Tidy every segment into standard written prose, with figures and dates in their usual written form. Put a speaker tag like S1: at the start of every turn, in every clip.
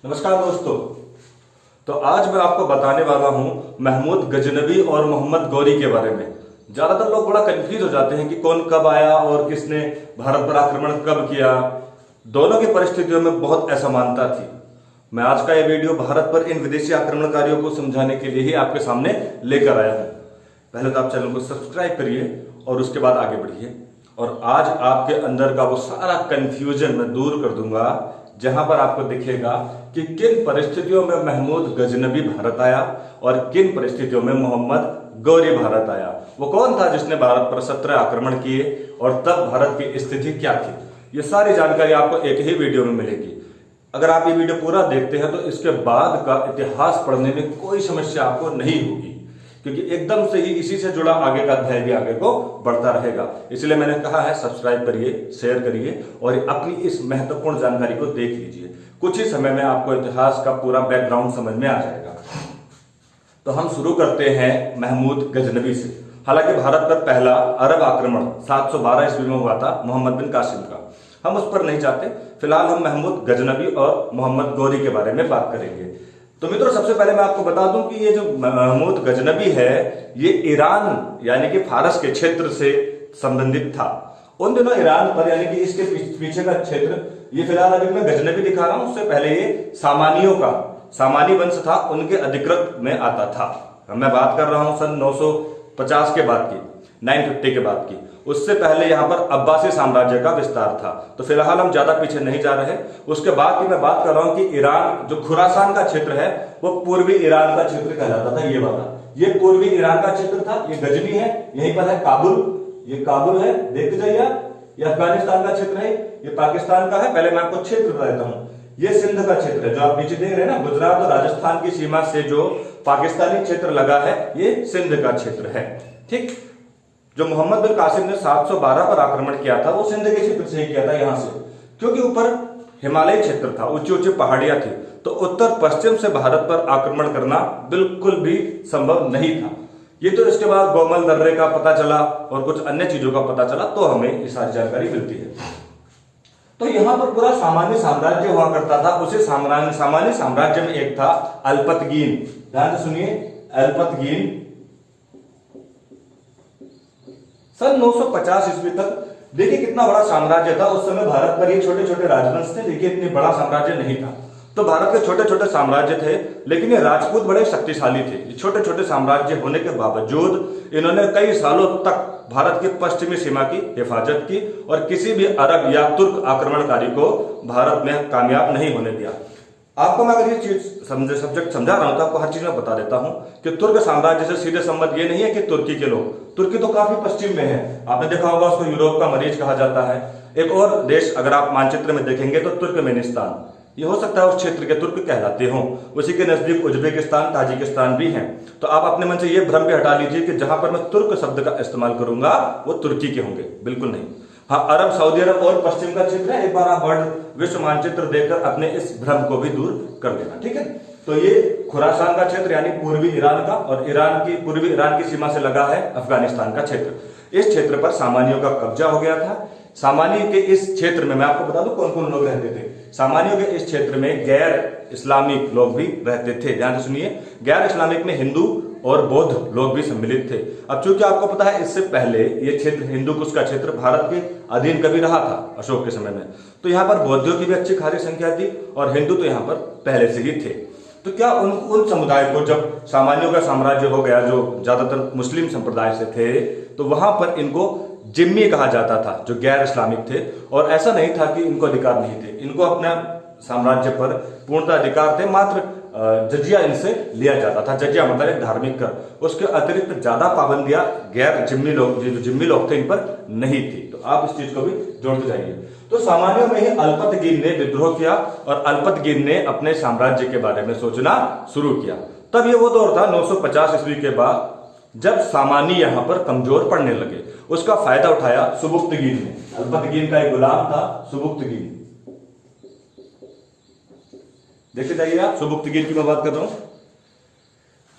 S1: नमस्कार दोस्तों। तो आज मैं आपको बताने वाला हूं महमूद गजनबी और मोहम्मद गौरी के बारे में। ज्यादातर लोग बड़ा कंफ्यूज हो जाते हैं कि कौन कब आया और किसने भारत पर आक्रमण कब किया। दोनों की परिस्थितियों में बहुत असमानता थी। मैं आज का यह वीडियो भारत पर इन विदेशी आक्रमणकारियों को समझाने के लिए ही आपके सामने लेकर आया हूं। पहले तो आप चैनल को सब्सक्राइब करिए और उसके बाद आगे बढ़िए। और आज आपके अंदर का वो सारा कंफ्यूजन मैं दूर कर दूंगा, जहां पर आपको दिखेगा कि किन परिस्थितियों में महमूद गजनबी भारत आया और किन परिस्थितियों में मोहम्मद गौरी भारत आया। वो कौन था जिसने भारत पर 17 आक्रमण किए और तब भारत की स्थिति क्या थी। ये सारी जानकारी आपको एक ही वीडियो में मिलेगी। अगर आप ये वीडियो पूरा देखते हैं तो इसके बाद का इतिहास पढ़ने में कोई समस्या आपको नहीं होगी, क्योंकि एकदम से ही इसी से जुड़ा आगे का अध्याय भी आगे को बढ़ता रहेगा। इसलिए मैंने कहा है सब्सक्राइब करिए, शेयर करिए और अपनी इस महत्वपूर्ण जानकारी को देख लीजिए। कुछ ही समय में आपको इतिहास का पूरा बैकग्राउंड समझ में आ जाएगा। तो हम शुरू करते हैं महमूद गजनबी से। हालांकि भारत पर पहला अरब आक्रमण 712 ईस्वी में हुआ था मोहम्मद बिन कासिम का। हम उस पर नहीं जाते। फिलहाल हम महमूद गजनबी और मोहम्मद गौरी के बारे में बात करेंगे। तो मित्रों, सबसे पहले मैं आपको बता दूं कि ये जो महमूद गजनबी है ये ईरान यानी कि फारस के क्षेत्र से संबंधित था। उन दिनों ईरान पर यानी कि इसके पीछे का क्षेत्र, ये फिलहाल अभी मैं गजनबी दिखा रहा हूं, उससे पहले ये सामानी वंश था, उनके अधिकृत में आता था। मैं बात कर रहा हूं सन 950 के बाद की, 950 के बाद की। उससे पहले यहां पर अब्बासी साम्राज्य का विस्तार था। तो फिलहाल हम ज्यादा पीछे नहीं जा रहे। उसके बाद की मैं बात कर रहा हूं कि ईरान जो खुरासान का क्षेत्र है वो पूर्वी ईरान का क्षेत्र कहलाता था। ये वाला ये पूर्वी ईरान का क्षेत्र था। ये गजनी है, यहीं पर है काबुल, ये काबुल है, देख जाइए। ये अफगानिस्तान का क्षेत्र है, ये पाकिस्तान का है। पहले मैं आपको क्षेत्र बता देता हूं। ये सिंध का क्षेत्र है, जो आप नीचे देख रहे हैं ना, गुजरात और राजस्थान की सीमा से जो पाकिस्तानी क्षेत्र लगा है ये सिंध का क्षेत्र है। ठीक। जो मोहम्मद बिन कासिम ने 712 पर आक्रमण किया था वो सिंध के क्षेत्र से ही किया था, यहां से, क्योंकि ऊपर हिमालय क्षेत्र था, ऊंची ऊंची पहाड़ियां थी। तो उत्तर पश्चिम से भारत पर आक्रमण करना बिल्कुल भी संभव नहीं था। ये तो इसके बाद गोमल दर्रे का पता चला और कुछ अन्य चीजों का पता चला तो हमें ये सारी जानकारी मिलती है। तो यहां पर पूरा सामान्य साम्राज्य हुआ करता था। उसी सामान्य साम्राज्य में एक था अल्पतगीन। ध्यान से सुनिए, अल्पतगीन सन 950 ईस्वी तक। देखिए कितना बड़ा साम्राज्य था उस समय। भारत पर ये छोटे छोटे राजवंश थे। देखिए इतनी बड़ा साम्राज्य नहीं था। तो भारत के छोटे छोटे साम्राज्य थे, लेकिन ये राजपूत बड़े शक्तिशाली थे। ये छोटे छोटे साम्राज्य होने के बावजूद इन्होंने कई सालों तक भारत की पश्चिमी सीमा की हिफाजत की और किसी भी अरब या तुर्क आक्रमणकारी को भारत में कामयाब नहीं होने दिया। आपको मैं अगर ये चीज सब्जेक्ट समझा रहा हूं तो आपको हर चीज में बता देता हूं कि तुर्क साम्राज्य से सीधे संबंध ये नहीं है कि तुर्की के लोग, तुर्की तो काफी पश्चिम में है। आपने देखा होगा उसको यूरोप का मरीज कहा जाता है। एक और देश अगर आप मानचित्र में देखेंगे तो तुर्कमेनिस्तान, ये हो सकता है उस क्षेत्र के तुर्क कहलाते हों। उसी के नजदीक उज्बेकिस्तान, ताजिकिस्तान भी हैं। तो आप अपने मन से ये भ्रम भी हटा लीजिए कि जहां पर मैं तुर्क शब्द का इस्तेमाल करूंगा वो तुर्की के होंगे, बिल्कुल नहीं। हाँ, अरब, सऊदी अरब और पश्चिम का क्षेत्र है। एक बार आप वर्ल्ड विश्व मानचित्र देखकर अपने इस भ्रम को भी दूर कर लेना, ठीक है। तो ये खुरासान का क्षेत्र यानी पूर्वी ईरान का, और ईरान की पूर्वी ईरान की सीमा से लगा है अफगानिस्तान का क्षेत्र। इस क्षेत्र पर सामानियों का कब्जा हो गया था। सामान्य के इस क्षेत्र में मैं आपको बता दूं कौन कौन लोग रहते थे। सामान्यों के इस क्षेत्र में गैर इस्लामिक लोग भी रहते थे। ध्यान से सुनिए, गैर इस्लामिक में हिंदू और बौद्ध लोग भी सम्मिलित थे। अब चूंकि आपको पता है इससे पहले ये क्षेत्र, हिंदू कुश का क्षेत्र, भारत के अधीन कभी रहा था अशोक के समय में। तो यहाँ पर बौद्धियों की भी अच्छी खासी संख्या थी और हिंदू तो यहाँ पर पहले से ही थे। तो क्या उन समुदाय को जब सामान्यों का साम्राज्य हो गया, जो ज्यादातर मुस्लिम संप्रदाय से थे, तो वहां पर इनको जिम्मी कहा जाता था, जो गैर इस्लामिक थे। और ऐसा नहीं था कि इनको अधिकार नहीं थे, इनको अपना साम्राज्य पर पूर्णतः अधिकार थे। मात्र जजिया इनसे लिया जाता था। जजिया मतलब एक धार्मिक कर। उसके अतिरिक्त ज्यादा पाबंदियां गैर जिम्मी लोग, जो जिम्मी लोग थे, इन पर नहीं थी। तो आप इस चीज को भी जोड़ते जाइए। तो सामान्यों में ही अल्पतगीन ने विद्रोह किया और अल्पतगीन ने अपने साम्राज्य के बारे में सोचना शुरू किया। तब ये वो दौर था 950 ईस्वी के बाद, जब सामानी यहां पर कमजोर पड़ने लगे। उसका फायदा उठाया सुबुक्तगीन ने। अल्पतगीन का एक गुलाम था सुबुक्तगीन। देखते जाइए आप, सुबुक्तगीन की मैं बात कर रहा हूं।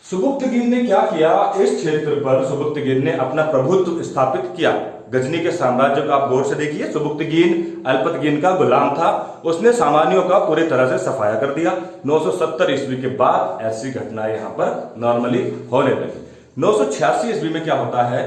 S1: सुबुक्तगीन ने क्या किया, इस क्षेत्र पर सुबुक्तगीन ने अपना प्रभुत्व स्थापित किया। गजनी के साम्राज्य को आप गौर से देखिए। सुबुक्तगीन अल्पतगीन का गुलाम था, उसने सामानियों का पूरी तरह से सफाया कर दिया। 970 ईस्वी के बाद ऐसी घटना यहाँ पर नॉर्मली होने लगी। 986 ईस्वी में क्या होता है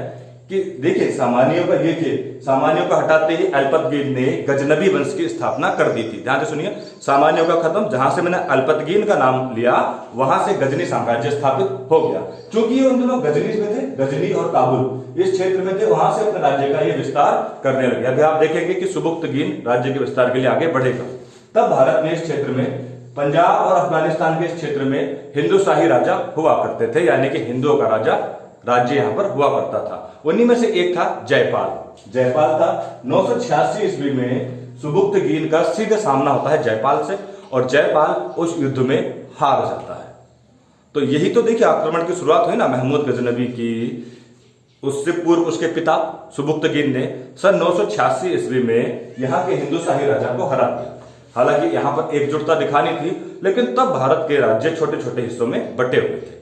S1: कि देखिए सामानियों का, ये थे सामानियों को हटाते ही अल्पतगीन ने गजनबी वंश की स्थापना कर दी थी। ध्यान से सुनिए, सामानियों का खत्म, जहां से मैंने अल्पतगीन का नाम लिया वहां से गजनी साम्राज्य स्थापित हो गया। क्योंकि ये उन दोनों गजनी में थे, गजनी और काबुल इस क्षेत्र में थे, वहां से अपने राज्य का ये विस्तार करने लगे। अभी आप देखेंगे कि सुबुक्तगीन राज्य के विस्तार के लिए आगे बढ़ेगा। तब भारत में इस क्षेत्र में पंजाब और अफगानिस्तान के इस क्षेत्र में हिंदू शाही राजा हुआ करते थे, यानी कि हिंदुओं का राजा राज्य यहां पर हुआ करता था। उन्हीं में से एक था जयपाल। जयपाल था 986 ईस्वी में सुबुक्तगीन का सीधे सामना होता है जयपाल से, और जयपाल उस युद्ध में हार जाता है। तो यही तो देखिए आक्रमण की शुरुआत हुई ना महमूद गजनबी की। उससे पूर्व उसके पिता सुबुक्तगीन ने सन 986 ईस्वी में यहाँ के हिंदू शाही राजा को हरा दिया। हालांकि यहाँ पर एकजुटता दिखानी थी, लेकिन तब भारत के राज्य छोटे छोटे हिस्सों में बटे हुए थे।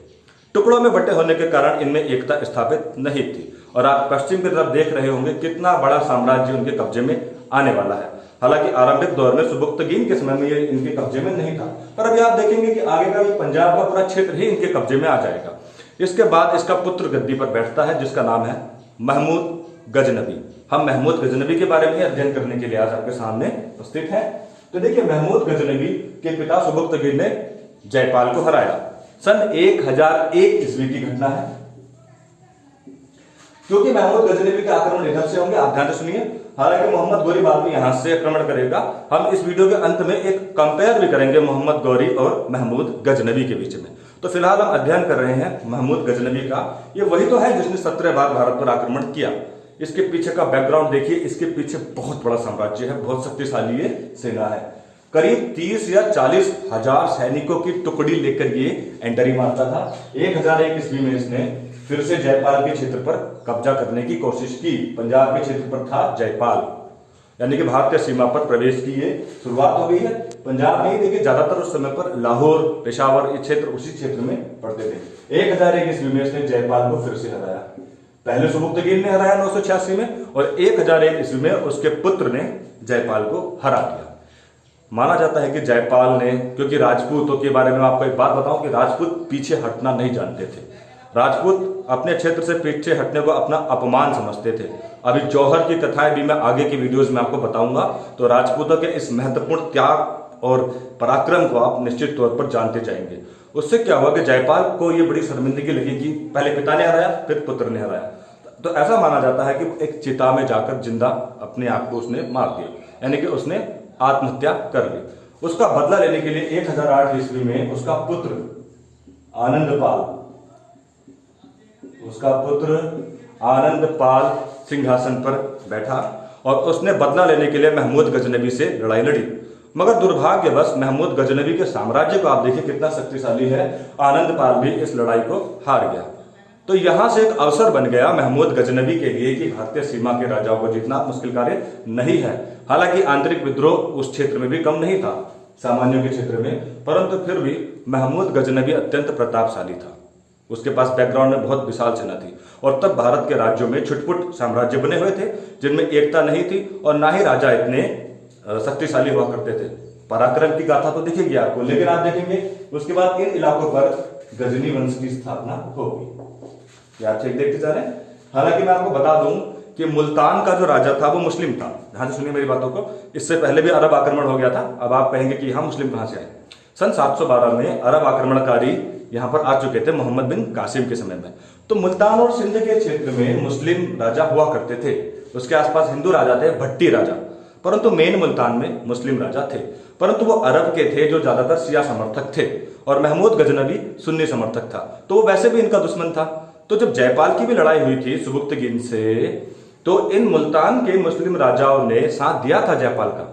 S1: टुकड़ों में बटे होने के कारण इनमें एकता स्थापित नहीं थी। और आप पश्चिम की तरफ देख रहे होंगे कितना बड़ा साम्राज्य उनके कब्जे में आने वाला है। हालांकि आरंभिक दौर में सुबुक्तगीन के समय में ये इनके कब्जे में नहीं था, पर अभी आप देखेंगे कि आगे का पंजाब का पूरा क्षेत्र ही इनके कब्जे में आ जाएगा। इसके बाद इसका पुत्र गद्दी पर बैठता है, जिसका नाम है महमूद गजनबी। हम महमूद गजनबी के बारे में अध्ययन करने के लिए आज आपके सामने उपस्थित हैं। तो देखिए महमूद गजनबी के पिता सुबुक्तगीन ने जयपाल को हराया। सन 1001 ईस्वी की घटना है। क्योंकि महमूद गजनबी के आक्रमण इधर से होंगे, आप ध्यान से सुनिए। हालांकि मोहम्मद गौरी बाद में यहां से आक्रमण करेगा। हम इस वीडियो के अंत में एक कंपेयर भी करेंगे मोहम्मद गौरी और महमूद गजनबी के बीच में। तो फिलहाल हम अध्ययन कर रहे हैं महमूद गजनबी का। ये वही तो है जिसने 17 बार भारत पर आक्रमण किया। इसके पीछे का बैकग्राउंड देखिए, इसके पीछे बहुत बड़ा साम्राज्य है, बहुत शक्तिशाली ये सेना है। करीब 30 या 40 हजार सैनिकों की टुकड़ी लेकर ये एंट्री मारता था। 1001 ईस्वी में इसने फिर से जयपाल के क्षेत्र पर कब्जा करने की कोशिश की। पंजाब के क्षेत्र पर था जयपाल, यानी कि भारतीय सीमा पर प्रवेश की ये शुरुआत हो गई है। पंजाब नहीं, देखिए ज्यादातर उस समय पर लाहौर, पेशावर, ये क्षेत्र उसी क्षेत्र में पड़ते थे। 1001 ईस्वी में इसने जयपाल को फिर से हराया। पहले सुबुक्तगीन ने हराया 986 में, और 1001 ईस्वी में उसके पुत्र ने जयपाल को हरा दिया। माना जाता है कि जयपाल ने, क्योंकि राजपूतों के बारे में आपको एक बात बताऊं कि राजपूत पीछे हटना नहीं जानते थे। राजपूत अपने क्षेत्र से पीछे हटने को अपना अपमान समझते थे। अभी जौहर की कथाएं भी मैं आगे की वीडियोस में आपको बताऊंगा, तो राजपूतों के इस महत्वपूर्ण त्याग और पराक्रम को आप निश्चित तौर पर जानते जाएंगे। उससे क्या हुआ कि जयपाल को यह बड़ी शर्मिंदगी लगी कि पहले पिता ने हराया, फिर पुत्र ने हराया। तो ऐसा माना जाता है कि एक चिता में जाकर जिंदा अपने आप को उसने मार दिया, यानी कि उसने आत्महत्या कर ली। उसका बदला लेने के लिए 1008 ईस्वी में उसका पुत्र आनंदपाल सिंहासन पर बैठा, और उसने बदला लेने के लिए महमूद गजनबी से लड़ाई लड़ी। मगर दुर्भाग्यवश महमूद गजनबी के साम्राज्य को आप देखिए कितना शक्तिशाली है, आनंदपाल भी इस लड़ाई को हार गया। तो यहां से एक अवसर बन गया महमूद गजनबी के लिए कि भारतीय सीमा के राजाओं को जीतना मुश्किल कार्य नहीं है। हालांकि आंतरिक विद्रोह उस क्षेत्र में भी कम नहीं था, सामान्यों के क्षेत्र में, परंतु फिर भी महमूद गजनबी अत्यंत प्रतापशाली था। उसके पास बैकग्राउंड में बहुत विशाल सेना थी, और तब भारत के राज्यों में छुटपुट साम्राज्य बने हुए थे जिनमें एकता नहीं थी, और ना ही राजा इतने शक्तिशाली हुआ करते थे। पराक्रम की गाथा तो दिखेगी आपको, लेकिन आप देखेंगे उसके बाद इन इलाकों पर गजनी वंश की स्थापना होगी। आप ठीक देखते जा रहे हैं। हालांकि मैं आपको बता दूं कि मुल्तान का जो राजा था वो मुस्लिम था। ध्यान से सुनिए मेरी बातों को। इससे पहले भी अरब आक्रमण हो गया था। अब आप कहेंगे कि यहाँ मुस्लिम कहां से आए। सन 712 में अरब आक्रमणकारी यहाँ पर आ चुके थे मोहम्मद बिन कासिम के समय में। तो मुल्तान और सिंध के क्षेत्र में मुस्लिम राजा हुआ करते थे। उसके आसपास हिंदू राजा थे, भट्टी राजा, परंतु मेन मुल्तान में मुस्लिम राजा थे। परंतु वो अरब के थे जो ज्यादातर शिया समर्थक थे, और महमूद गजनबी सुन्नी समर्थक था, तो वो वैसे भी इनका दुश्मन था। तो जब जयपाल की भी लड़ाई हुई थी सुबुक्तगीन से, तो इन मुल्तान के मुस्लिम राजाओं ने साथ दिया था जयपाल का।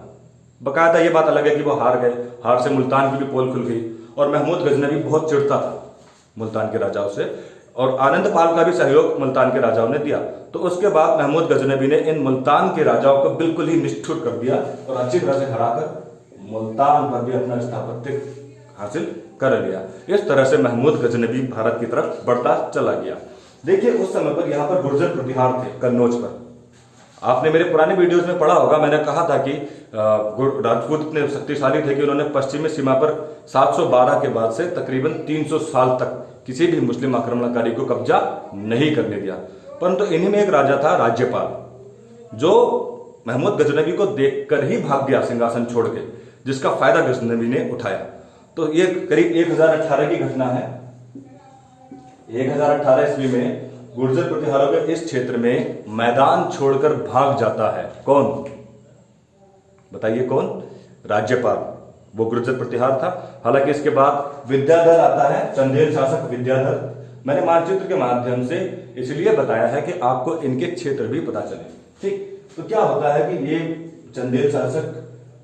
S1: बकायदा ये बात अलग है कि वो हार गए, हार से मुल्तान की भी पोल खुल गई, और महमूद गजनबी बहुत चिढ़ता था मुल्तान के राजाओं से, और आनंदपाल का भी सहयोग मुल्तान के राजाओं ने दिया। तो उसके बाद महमूद गजनबी ने इन मुल्तान के राजाओं को बिल्कुल ही निष्ठुर कर दिया, और अच्छी तरह से हराकर मुल्तान पर भी अपना स्थापत्य हासिल कर लिया। इस तरह से महमूद गजनबी भारत की तरफ बढ़ता चला गया। देखिए उस समय पर यहाँ पर गुर्जर प्रतिहार थे कन्नौज पर। आपने मेरे पुराने वीडियोस में पढ़ा होगा, मैंने कहा था कि राजपूत इतने शक्तिशाली थे कि उन्होंने पश्चिमी सीमा पर 712 के बाद से तकरीबन 300 साल तक किसी भी मुस्लिम आक्रमणकारी को कब्जा नहीं करने दिया। परंतु इन्हीं में एक राजा था राज्यपाल, जो महमूद गजनबी को देखकर ही भाग गया सिंहासन छोड़ के, जिसका फायदा गजनबी ने उठाया। तो ये करीब 1018 की घटना है। 1018 ईस्वी में गुर्जर प्रतिहारों के इस क्षेत्र में मैदान छोड़कर भाग जाता है। कौन बताइए, कौन? राज्यपाल, वो गुर्जर प्रतिहार था। हालांकि इसके बाद विद्याधर आता है, चंदेल शासक विद्याधर। मैंने मानचित्र के माध्यम से इसलिए बताया है कि आपको इनके क्षेत्र भी पता चले। ठीक, तो क्या होता है कि ये चंदेल शासक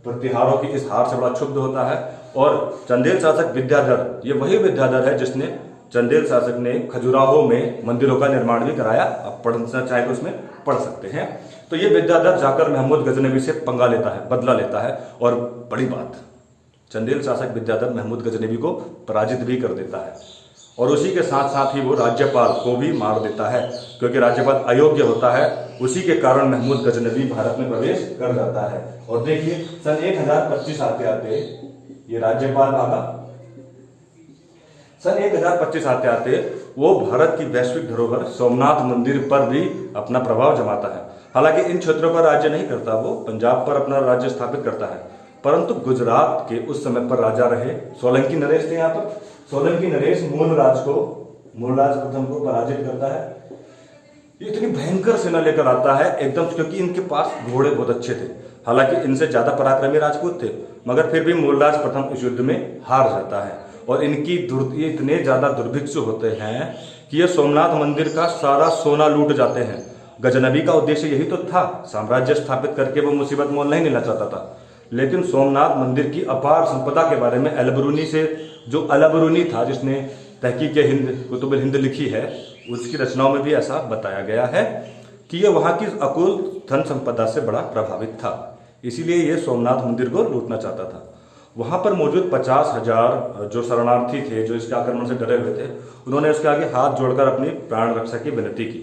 S1: प्रतिहारों की इस हार से बड़ा क्षुब्ध होता है और चंदेल शासक विद्याधर, ये वही विद्याधर है जिसने चंदेल शासक ने खजुराहो में मंदिरों का निर्माण भी कराया। आप पढ़ना चाहें तो उसमें पढ़ सकते हैं। तो ये विद्याधर जाकर महमूद गजनबी से पंगा लेता है, बदला लेता है, और बड़ी बात, चंदेल शासक विद्याधर महमूद गजनबी को पराजित भी कर देता है और उसी के साथ साथ ही वो राज्यपाल को भी मार देता है, क्योंकि राज्यपाल अयोग्य होता है। उसी के कारण महमूद गजनबी भारत में प्रवेश कर जाता है। और देखिए सन 1025 आते आते ये राज्यपाल भागा। सन 1025 आते आते वो भारत की वैश्विक धरोहर सोमनाथ मंदिर पर भी अपना प्रभाव जमाता है। हालांकि इन क्षेत्रों पर राज्य नहीं करता, वो पंजाब पर अपना राज्य स्थापित करता है। परंतु गुजरात के उस समय पर राजा रहे सोलंकी नरेश थे। यहाँ पर सोलंकी नरेश मूलराज प्रथम को पराजित करता है। ये इतनी भयंकर सेना लेकर आता है एकदम, क्योंकि इनके पास घोड़े बहुत अच्छे थे। हालांकि इनसे ज्यादा पराक्रमी राजपूत थे, मगर फिर भी मूलराज प्रथम इस युद्ध में हार जाता है। और इनकी ये इतने ज्यादा दुर्भिक्षु होते हैं कि ये सोमनाथ मंदिर का सारा सोना लूट जाते हैं। गजनबी का उद्देश्य यही तो था, साम्राज्य स्थापित करके वो मुसीबत मोल नहीं लेना चाहता था। लेकिन सोमनाथ मंदिर की अपार संपदा के बारे में अलबरूनी से, जो अलबरूनी था जिसने तहकीक हिंद कुतुब हिंद लिखी है, उसकी रचनाओं में भी ऐसा बताया गया है कि ये वहाँ की अकुल धन संपदा से बड़ा प्रभावित था। इसीलिए ये सोमनाथ मंदिर को लूटना चाहता था। वहाँ पर मौजूद 50,000 जो शरणार्थी थे, जो इसके आक्रमण से डरे हुए थे, उन्होंने उसके आगे हाथ जोड़कर अपनी प्राण रक्षा की विनती की।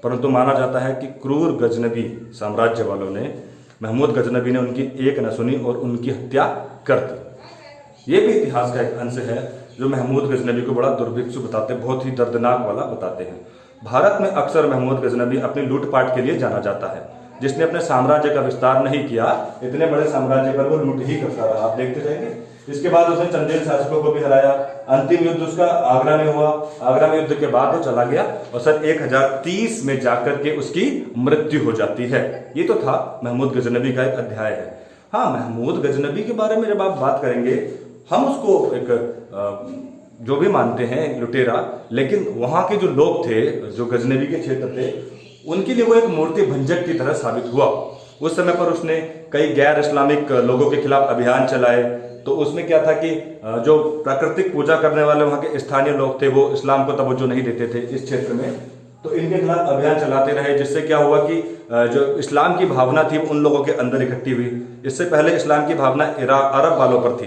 S1: परंतु माना जाता है कि क्रूर गजनबी साम्राज्य वालों ने, महमूद गजनबी ने उनकी एक न सुनी और उनकी हत्या कर दी। ये भी इतिहास का एक अंश है जो महमूद गजनबी को बड़ा दुर्भिक्षु बताते, बहुत ही दर्दनाक वाला बताते हैं। भारत में अक्सर महमूद गजनबी अपनी लूटपाट के लिए जाना जाता है, जिसने अपने साम्राज्य का विस्तार नहीं किया। इतने बड़े साम्राज्य पर वो लूट ही करता रहा, आप देखते जाएंगे। इसके बाद उसने चंदेल शासकों को भी हराया। अंतिम युद्ध उसका आगरा में हुआ। आगरा में युद्ध के बाद वो चला गया और सन 1030 में जाकर के उसकी मृत्यु हो जाती है। ये तो था महमूद गजनबी का एक अध्याय है। हाँ, महमूद गजनबी के बारे में जब आप बात करेंगे, हम उसको एक जो भी मानते हैं लुटेरा, लेकिन वहां के जो लोग थे, जो गजनबी के क्षेत्र थे, उनके लिए वो एक मूर्ति भंजक की तरह साबित हुआ। उस समय पर उसने कई गैर इस्लामिक लोगों के खिलाफ अभियान चलाए। तो उसमें क्या था कि जो प्राकृतिक पूजा करने वाले वहाँ के स्थानीय लोग थे, वो इस्लाम को तवज्जो नहीं देते थे इस क्षेत्र में, तो इनके खिलाफ अभियान चलाते रहे, जिससे क्या हुआ कि जो इस्लाम की भावना थी उन लोगों के अंदर इकट्ठी हुई। इससे पहले इस्लाम की भावना अरब वालों पर थी,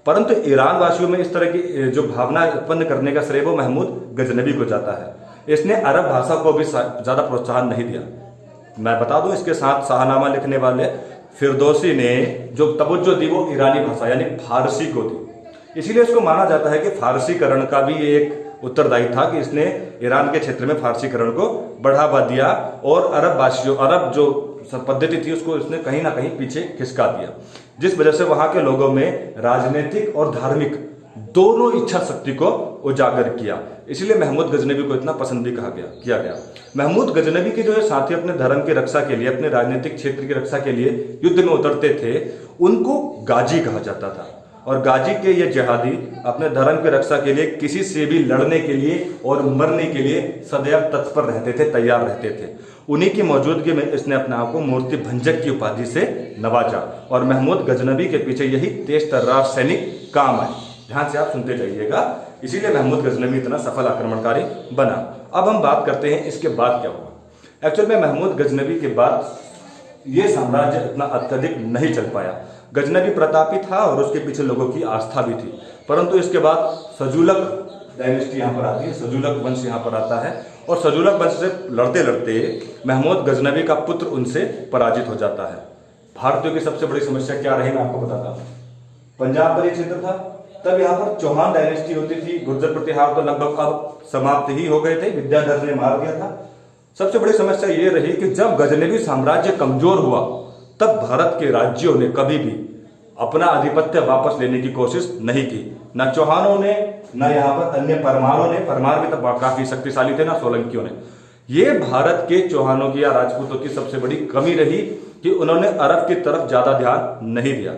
S1: परंतु ईरान वासियों में इस तरह की जो भावना उत्पन्न करने का श्रेय वो महमूद गजनबी को जाता है। इसने अरब भाषा को भी ज्यादा प्रोत्साहन नहीं दिया। मैं बता दूं, इसके साथ शाहनामा लिखने वाले फिरदौसी ने जो तवज्जो दी वो ईरानी भाषा यानी फारसी को दी। इसीलिए इसको माना जाता है कि फारसीकरण का भी एक उत्तरदायी था कि इसने ईरान के क्षेत्र में फारसीकरण को बढ़ावा दिया और अरब जो पद्धति थी उसको इसने कहीं ना कहीं पीछे खिसका दिया, जिस वजह से वहां के लोगों में राजनीतिक और धार्मिक दोनों इच्छा शक्ति को उजागर किया। इसलिए महमूद गजनबी को इतना पसंद भी किया गया। महमूद गजनबी के जो है साथी अपने धर्म की रक्षा के लिए, अपने राजनीतिक क्षेत्र की रक्षा के लिए युद्ध में उतरते थे, उनको गाजी कहा जाता था। और गाजी के ये जिहादी अपने धर्म की रक्षा के लिए किसी से भी लड़ने के लिए और मरने के लिए सदैव तत्पर रहते थे, तैयार रहते थे। उन्हीं की मौजूदगी में इसने अपने आप को मूर्ति भंजक की उपाधि से नवाजा और महमूद गजनबी के पीछे यही तेज तर्रार सैनिक काम आए। ध्यान से आप सुनते जाइएगा। इसीलिए महमूद गजनबी इतना सफल आक्रमणकारी बना। अब हम बात करते हैं इसके बाद क्या हुआ। एक्चुअल में महमूद गजनबी के बाद ये साम्राज्य इतना अत्यधिक नहीं चल पाया। गजनबी प्रतापी था और उसके पीछे लोगों की आस्था भी थी, परंतु इसके बाद सजुलक डायनेस्टी यहाँ पर आती है, सजुलक वंश यहाँ पर आता है और सजुलक वंश से लड़ते लड़ते महमूद गजनवी का पुत्र उनसे पराजित हो जाता है। भारतीयों की सबसे बड़ी समस्या क्या रही मैं आपको बताता हूँ। पंजाब पर ये क्षेत्र था, तब यहाँ पर चौहान डायनेस्टी होती थी। गुर्जर प्रतिहार तो लगभग अब समाप्त ही हो गए थे, विद्याधर ने मार दिया था। सबसे बड़ी समस्या ये रही कि जब गजनवी साम्राज्य कमजोर हुआ तब भारत के राज्यों ने कभी भी अपना आधिपत्य वापस लेने की कोशिश नहीं की। न चौहानों ने, न यहाँ पर अन्य परमारों ने, परमार भी तब काफी शक्तिशाली थे, ना सोलंकियों ने। ये भारत के चौहानों की या राजपूतों की सबसे बड़ी कमी रही कि उन्होंने अरब की तरफ ज्यादा ध्यान नहीं दिया।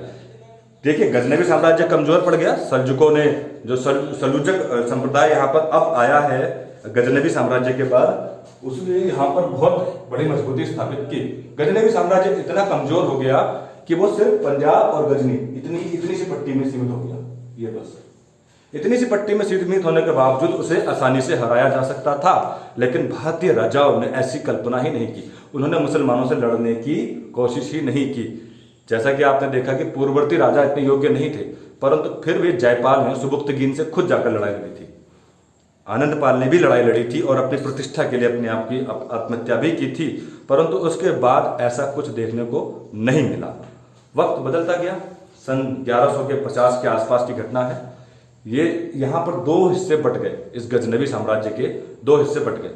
S1: देखिए, गजनवी साम्राज्य कमजोर पड़ गया। सल्जुकों ने, जो सलूजक संप्रदाय यहाँ पर अब आया है गजनवी साम्राज्य के बाद, उसने यहाँ पर बहुत बड़ी मजबूती स्थापित की। गजनवी साम्राज्य इतना कमजोर हो गया कि वो सिर्फ पंजाब और गजनी इतनी सी पट्टी में सीमित हो गया। ये बस इतनी सी पट्टी में सीमित होने के बावजूद उसे आसानी से हराया जा सकता था, लेकिन भारतीय राजाओं ने ऐसी कल्पना ही नहीं की। उन्होंने मुसलमानों से लड़ने की कोशिश ही नहीं की। जैसा कि आपने देखा कि पूर्ववर्ती राजा इतने योग्य नहीं थे, परंतु फिर भी जयपाल ने सुबुक्तगीन से खुद जाकर लड़ाई लड़ी थी। आनंदपाल ने भी लड़ाई लड़ी थी और अपनी प्रतिष्ठा के लिए अपने आप की आत्महत्या भी की थी, परंतु उसके बाद ऐसा कुछ देखने को नहीं मिला। वक्त बदलता गया। सन 1150 के आसपास की घटना है। ये यहाँ पर दो हिस्से बट गए। इस गजनवी साम्राज्य के दो हिस्से बट गए।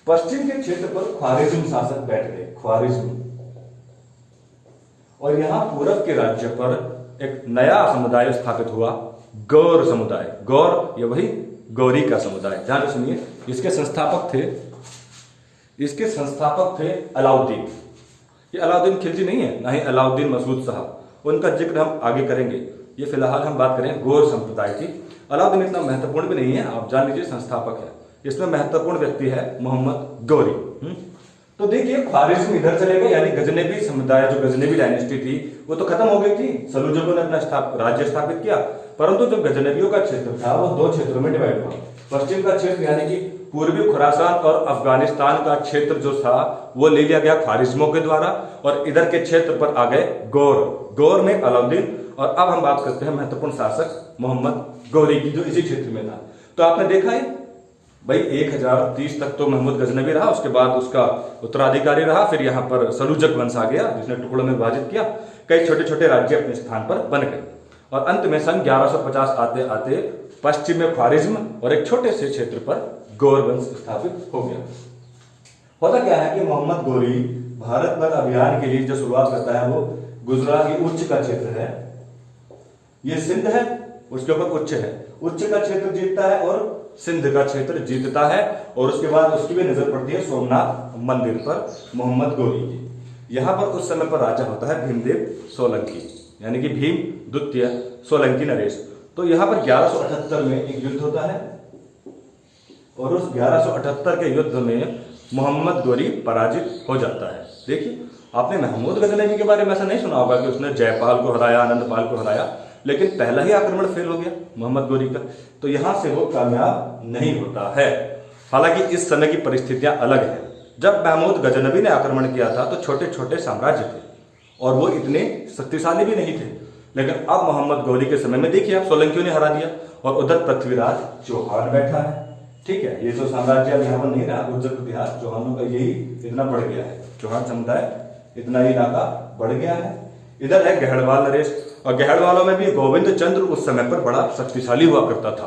S1: पश्चिम के क्षेत्र पर ख्वारिज्म शासक बैठ गए, ख्वारिज्म, और यहाँ पूरब के राज्य पर एक नया समुदाय स्थापित हुआ, गौर समुदाय। गौर ये वही गौरी का समुदाय। ध्यान से सुनिए, इसके संस्थापक थे अलाउद्दीन। ये अलाउद्दीन खिलजी नहीं है, ना ही अलाउद्दीन मसूद साहब। उनका जिक्र हम आगे करेंगे। ये फिलहाल हम बात करें गौर संप्रदाय की। अलाउद्दीन इतना महत्वपूर्ण भी नहीं है, आप जान लीजिए, संस्थापक है। इसमें महत्वपूर्ण व्यक्ति है मोहम्मद गौरी। तो देखिए, ख्वारिज्म इधर चले गए, यानी गजनवी समुदाय, जो गजनवी डायनेस्टी थी वो तो खत्म हो गई थी। सलूजकों ने अपना राज्य स्थापित किया, परंतु जो गजनवियों का क्षेत्र था वो दो क्षेत्रों में डिवाइड हुआ। पश्चिम का क्षेत्र यानी कि पूर्वी खुरासान और अफगानिस्तान का क्षेत्र जो था वो ले लिया गया ख्वारिज्मों के द्वारा, और इधर के क्षेत्र पर आ गए गौर में अलाउद्दीन। और अब हम बात करते हैं महत्वपूर्ण शासक मोहम्मद गौरी की, जो इसी क्षेत्र में था। तो आपने देखा है भाई, 1030 तक तो महमूद गजनवी रहा, उसके बाद उसका उत्तराधिकारी रहा, फिर यहाँ पर सलूजक वंश आ गया जिसने टुकड़ों में विभाजित किया। कई छोटे छोटे राज्य अपने स्थान पर बन गए और अंत में सन 1150 आते आते पश्चिम में ख्वारिज्म और एक छोटे से क्षेत्र पर गौर वंश स्थापित हो गया। होता क्या है कि मोहम्मद गौरी भारत पर अभियान के लिए जो शुरुआत करता है वो गुजरात की उच्च का क्षेत्र है। ये सिंध है, उसके ऊपर उच्च है। उच्च का क्षेत्र जीतता है और सिंध का क्षेत्र जीतता है, और उसके बाद उसकी भी नजर पड़ती है सोमनाथ मंदिर पर मोहम्मद गौरी की। यहाँ पर उस समय पर राजा होता है भीमदेव सोलंकी, यानी कि भीम द्वितीय सोलंकी नरेश। तो यहाँ पर 1178 में एक युद्ध होता है और उस 1178 के युद्ध में मोहम्मद गौरी पराजित हो जाता है। देखिए, आपने महमूद गजनवी के बारे में ऐसा नहीं सुना होगा कि उसने जयपाल को हराया, आनंदपाल को हराया, लेकिन पहला ही आक्रमण फेल हो गया मोहम्मद गौरी का, तो यहां से वो कामयाब नहीं होता है। हालांकि इस समय की परिस्थितियां अलग है। जब महमूद गजनवी ने आक्रमण किया था तो छोटे छोटे साम्राज्य थे और वो इतने शक्तिशाली भी नहीं थे, लेकिन अब मोहम्मद गौरी के समय में देखिए आप, सोलंकियों ने हरा दिया और उधर पृथ्वीराज चौहान बैठा है। ठीक है, ये तो साम्राज्य अब यहाँ पर नहीं रहा, गुर्जर प्रतिहार चौहानों का यही इतना बढ़ गया है, चौहान समुदाय इतना ही इलाका बढ़ गया है। इधर है गहड़वाल नरेश, और गहड़वालों में भी गोविंद चंद्र उस समय पर बड़ा शक्तिशाली हुआ करता था।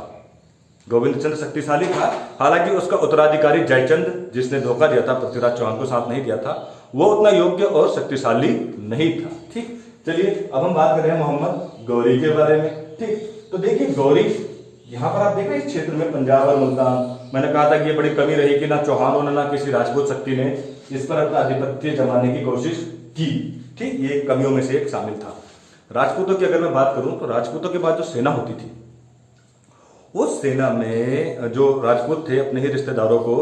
S1: गोविंद चंद्र शक्तिशाली था, हालांकि उसका उत्तराधिकारी जयचंद, जिसने धोखा दिया था पृथ्वीराज चौहान को, साथ नहीं दिया था, वो उतना योग्य और शक्तिशाली नहीं था। ठीक, चलिए अब हम बात कर रहे हैं मोहम्मद गौरी के बारे में। ठीक, तो देखिए गौरी, यहाँ पर आप देख रहे हैं इस क्षेत्र में पंजाब और मुल्तान, मैंने कहा था कि ये बड़ी कमी रही कि ना चौहानों ने ना किसी राजपूत शक्ति ने इस पर अपना आधिपत्य जमाने की कोशिश की। ठीक, ये कमियों में से एक शामिल था। राजपूतों की अगर मैं बात करूं तो राजपूतों के बाद जो सेना होती थी, उस सेना में जो राजपूत थे अपने ही रिश्तेदारों को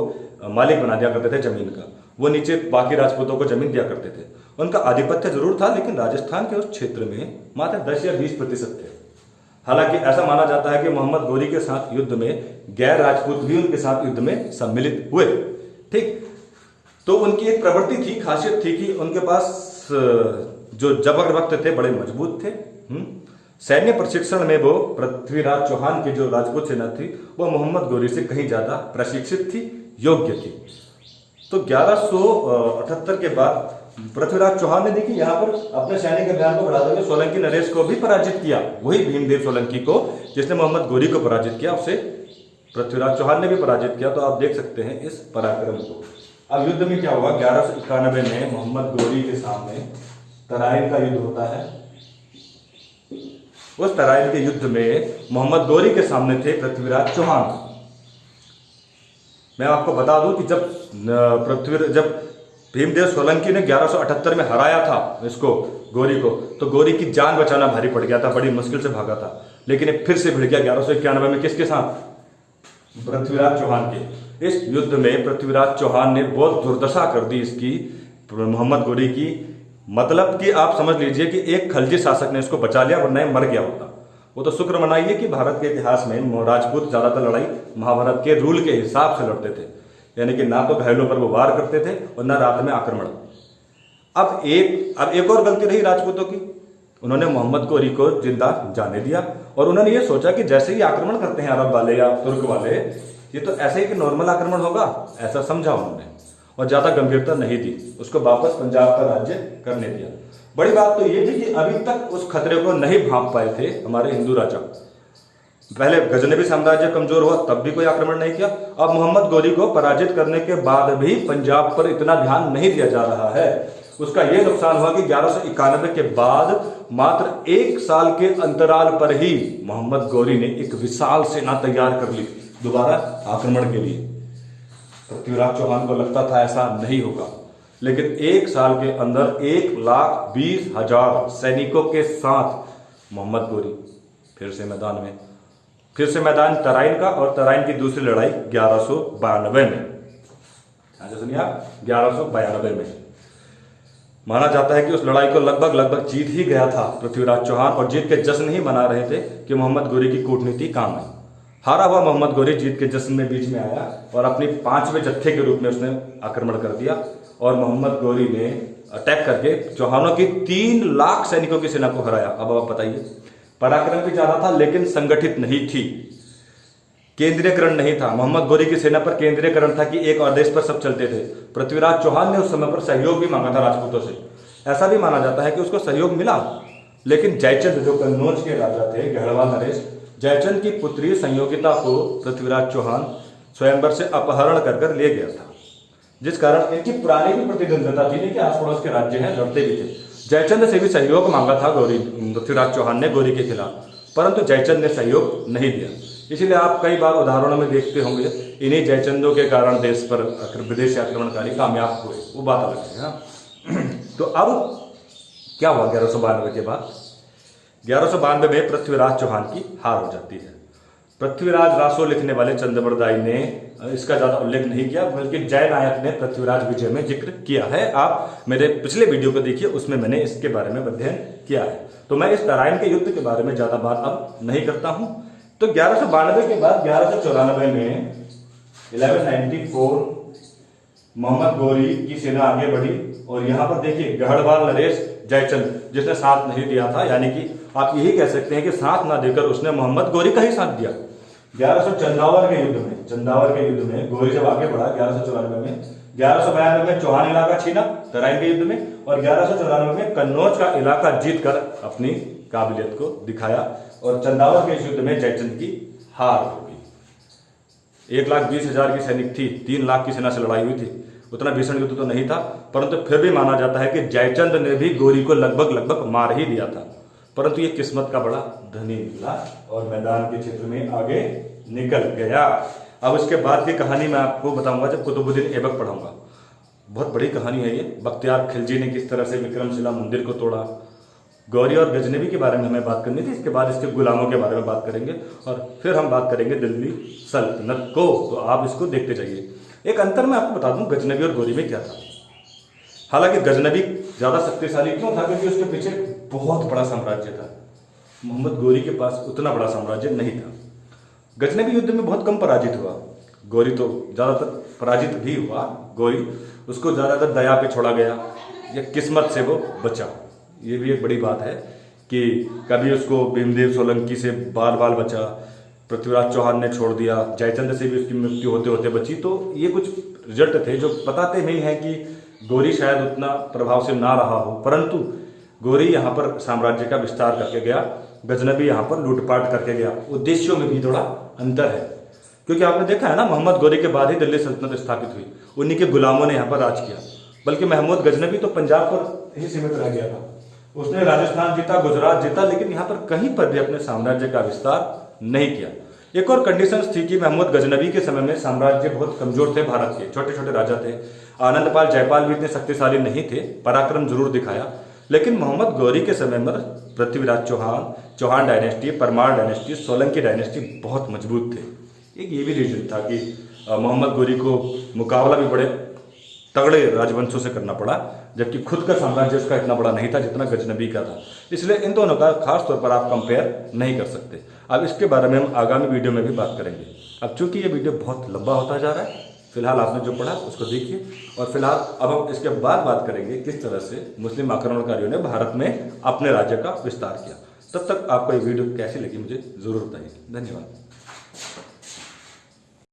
S1: मालिक बना दिया करते थे जमीन का, वो नीचे बाकी राजपूतों को जमीन दिया करते थे। उनका आधिपत्य जरूर था, लेकिन राजस्थान के उस क्षेत्र में मात्र 10 या 20% थे। हालांकि ऐसा माना जाता है कि मोहम्मद गौरी के साथ युद्ध में गैर राजपूत भी उनके साथ युद्ध में सम्मिलित हुए। ठीक, तो उनकी एक प्रवृत्ति थी, खासियत थी कि उनके पास जो जबर वक्त थे बड़े मजबूत थे। सैन्य प्रशिक्षण में वो पृथ्वीराज चौहान की जो राजपूत सेना थी वो मोहम्मद गौरी से कहीं ज्यादा प्रशिक्षित थी, योग्य थी। तो 1178 के बाद पृथ्वीराज चौहान ने देखिए यहाँ पर अपने सैनिक अभियान को बढ़ाते हुए सोलंकी नरेश को भी पराजित किया। वही भीमदेव सोलंकी को जिसने मोहम्मद गौरी को पराजित किया, उसे पृथ्वीराज चौहान ने भी पराजित किया। तो आप देख सकते हैं इस पराक्रम को। अब युद्ध में क्या हुआ, 1191 में मोहम्मद गौरी के सामने तराइन का युद्ध होता है। उस तराइन के युद्ध में मोहम्मद गौरी के सामने थे पृथ्वीराज चौहान। मैं आपको बता दूं कि जब भीमदेव सोलंकी ने 1178 में हराया था इसको, गौरी को, तो गौरी की जान बचाना भारी पड़ गया था, बड़ी मुश्किल से भागा था। लेकिन ये फिर से भिड़ गया 1191 में किसके साथ, पृथ्वीराज चौहान के। इस युद्ध में पृथ्वीराज चौहान ने बहुत दुर्दशा कर दी इसकी, मोहम्मद गौरी की। मतलब कि आप समझ लीजिए कि एक खलजी शासक ने इसको बचा लिया, वरना मर गया होता। वो तो शुक्र मनाइए कि भारत के इतिहास में राजपूत ज्यादातर लड़ाई महाभारत के रूल के हिसाब से लड़ते थे, यानी कि ना तो घायलों पर वो वार करते थे और ना रात में आक्रमण। अब एक और गलती रही राजपूतों की, उन्होंने मोहम्मद गौरी को जिंदा जाने दिया और उन्होंने ये सोचा कि जैसे ही आक्रमण करते हैं अरब वाले या तुर्क वाले, ये तो ऐसे ही कि नॉर्मल आक्रमण होगा, ऐसा समझा उन्होंने और ज्यादा गंभीरता नहीं दी, उसको वापस पंजाब का राज्य करने दिया। बड़ी बात तो ये थी कि अभी तक उस खतरे को नहीं भांप पाए थे हमारे हिंदू राजा। पहले गजनवी साम्राज्य कमजोर हुआ तब भी कोई आक्रमण नहीं किया। अब मोहम्मद गौरी को पराजित करने के बाद भी पंजाब पर इतना ध्यान नहीं दिया जा रहा है। उसका यह नुकसान हुआ कि 1191 के बाद मात्र 1 साल के अंतराल पर ही मोहम्मद गौरी ने एक विशाल सेना तैयार कर ली दोबारा आक्रमण के लिए। पृथ्वीराज चौहान को लगता था ऐसा नहीं होगा, लेकिन 1 साल के अंदर 1,20,000 सैनिकों के साथ मोहम्मद गौरी फिर से मैदान तराइन का, और तराइन की दूसरी लड़ाई 1192 में, सुनिए आप, 1192 में माना जाता है कि उस लड़ाई को लगभग जीत ही गया था पृथ्वीराज चौहान, और जीत के जश्न ही मना रहे थे कि मोहम्मद गौरी की कूटनीति काम आई। हारा हुआ मोहम्मद गौरी जीत के जश्न में बीच में आया और अपनी 5वें जत्थे के रूप में उसने आक्रमण कर दिया और मोहम्मद गौरी ने अटैक करके चौहानों की 3 लाख सैनिकों की सेना को हराया। अब आप बताइए, पराक्रम भी ज्यादा था लेकिन संगठित नहीं थी, केंद्रीयकरण नहीं था। मोहम्मद गौरी की सेना पर केंद्रीयकरण था कि एक आदेश पर सब चलते थे। पृथ्वीराज चौहान ने उस समय पर सहयोग भी मांगा था राजपूतों से। ऐसा भी माना जाता है कि उसको सहयोग मिला, लेकिन जयचंद जो कन्नौज के राजा थे, गढ़वाल नरेश, जयचंद की पुत्री संयोगिता को पृथ्वीराज चौहान स्वयंवर से अपहरण कर ले गया था, जिस कारण इनकी पुरानी भी प्रतिद्वंदता थी कि आस पड़ोस के राज्य हैं, लड़ते भी थे। जयचंद से भी सहयोग मांगा था पृथ्वीराज चौहान ने गौरी के खिलाफ, परंतु जयचंद ने सहयोग नहीं दिया। इसीलिए आप कई बार उदाहरणों में देखते होंगे इन्हीं जयचंदों के कारण देश पर विदेशी आक्रमणकारी कामयाब हुए, वो बात अलग है ना। तो अब क्या हुआ 1192 के बाद, 1192 में पृथ्वीराज चौहान की हार हो जाती है। पृथ्वीराज रासो लिखने वाले चंद्रबरदाई ने इसका ज्यादा उल्लेख नहीं किया, बल्कि जय नायक ने पृथ्वीराज विजय में जिक्र किया है। आप मेरे पिछले वीडियो को देखिए, उसमें मैंने इसके बारे में अध्ययन किया है। तो मैं इस तराइन के युद्ध के बारे में ज्यादा बात अब नहीं करता हूं। तो 1192 के बाद 1194 में 1194 मोहम्मद गौरी की सेना आगे बढ़ी और यहां पर देखिए गढ़वाल नरेश जयचंद जिसने साथ नहीं दिया था, यानी कि आप यही कह सकते हैं कि साथ ना देकर उसने मोहम्मद गौरी का ही साथ दिया। 1100 चंदावर के युद्ध में गौरी जब आगे बढ़ा 1194 में, 1192 में चौहान इलाका छीना तराइन के युद्ध में, और 1194 में कन्नौज का इलाका जीतकर अपनी काबिलियत को दिखाया और चंदावर के युद्ध में जयचंद की हार हो गई। 1,20,000 की सैनिक थी, 3 लाख की सेना से लड़ाई हुई थी। उतना भीषण युद्ध तो नहीं था, परंतु फिर भी माना जाता है कि जयचंद ने भी गौरी को लगभग मार ही दिया था, परंतु ये किस्मत का बड़ा धनी निकला और मैदान के क्षेत्र में आगे निकल गया। अब इसके बाद की कहानी मैं आपको बताऊंगा जब कुतुबुद्दीन ऐबक पढ़ाऊंगा। बहुत बड़ी कहानी है ये। बख्तियार खिलजी ने किस तरह से विक्रमशिला मंदिर को तोड़ा। गौरी और गजनवी के बारे में हमें बात करनी थी, इसके बाद इसके गुलामों के बारे में बात करेंगे और फिर हम बात करेंगे दिल्ली सल्तनत को। तो आप इसको देखते जाइए। एक अंतर मैं आपको बता दूं गजनवी और गौरी में क्या था। हालांकि गजनवी ज्यादा शक्तिशाली क्यों था, क्योंकि उसके पीछे बहुत बड़ा साम्राज्य था। मोहम्मद गौरी के पास उतना बड़ा साम्राज्य नहीं था। गजनवी युद्ध में बहुत कम पराजित हुआ, गौरी तो ज्यादातर पराजित भी हुआ। गौरी उसको ज्यादातर दया पे छोड़ा गया या किस्मत से वो बचा। ये भी एक बड़ी बात है कि कभी उसको भीमदेव सोलंकी से बाल बाल बचा, पृथ्वीराज चौहान ने छोड़ दिया, जयचंद्र से भी उसकी मृत्यु होते होते बची। तो ये कुछ रिजल्ट थे जो बताते नहीं है कि गौरी शायद उतना प्रभावशील ना रहा हो, परंतु गौरी यहाँ पर साम्राज्य का विस्तार करके गया, गजनबी यहाँ पर लूटपाट करके गया। उद्देश्यों में भी थोड़ा अंतर है, क्योंकि आपने देखा है ना, मोहम्मद गौरी के बाद ही दिल्ली सल्तनत स्थापित हुई, उन्हीं के गुलामों ने यहाँ पर राज किया। बल्कि महमूद गजनबी तो पंजाब पर ही सीमित रह गया था, उसने राजस्थान जीता, गुजरात जीता, लेकिन यहाँ पर कहीं पर भी अपने साम्राज्य का विस्तार नहीं किया। एक और कंडीशंस थी कि महमूद गजनबी के समय में साम्राज्य बहुत कमजोर थे, भारत के छोटे छोटे राजा थे। आनंदपाल जयपाल भी इतने शक्तिशाली नहीं थे, पराक्रम जरूर दिखाया, लेकिन मोहम्मद गौरी के समय में Prithviraj Chauhan, Chauhan dynasty, Parmar dynasty, Solanki dynasty बहुत मजबूत थे। एक ये भी रीजन था कि मोहम्मद गौरी को मुकाबला भी बड़े तगड़े राजवंशों से करना पड़ा, जबकि खुद का साम्राज्य उसका इतना बड़ा नहीं था जितना गजनबी का था। इसलिए इन दोनों का खास तौर पर आप कंपेयर नहीं कर सकते। अब इसके बारे में हम आगामी वीडियो में भी बात करेंगे। अब चूंकि ये वीडियो बहुत लंबा होता जा रहा है, फिलहाल आपने जो पढ़ा उसको देखिए, और फिलहाल अब हम इसके बाद बात करेंगे किस तरह से मुस्लिम आक्रमणकारियों ने भारत में अपने राज्य का विस्तार किया। तब तक आपको ये वीडियो कैसी लगी मुझे जरूर बताइए। धन्यवाद।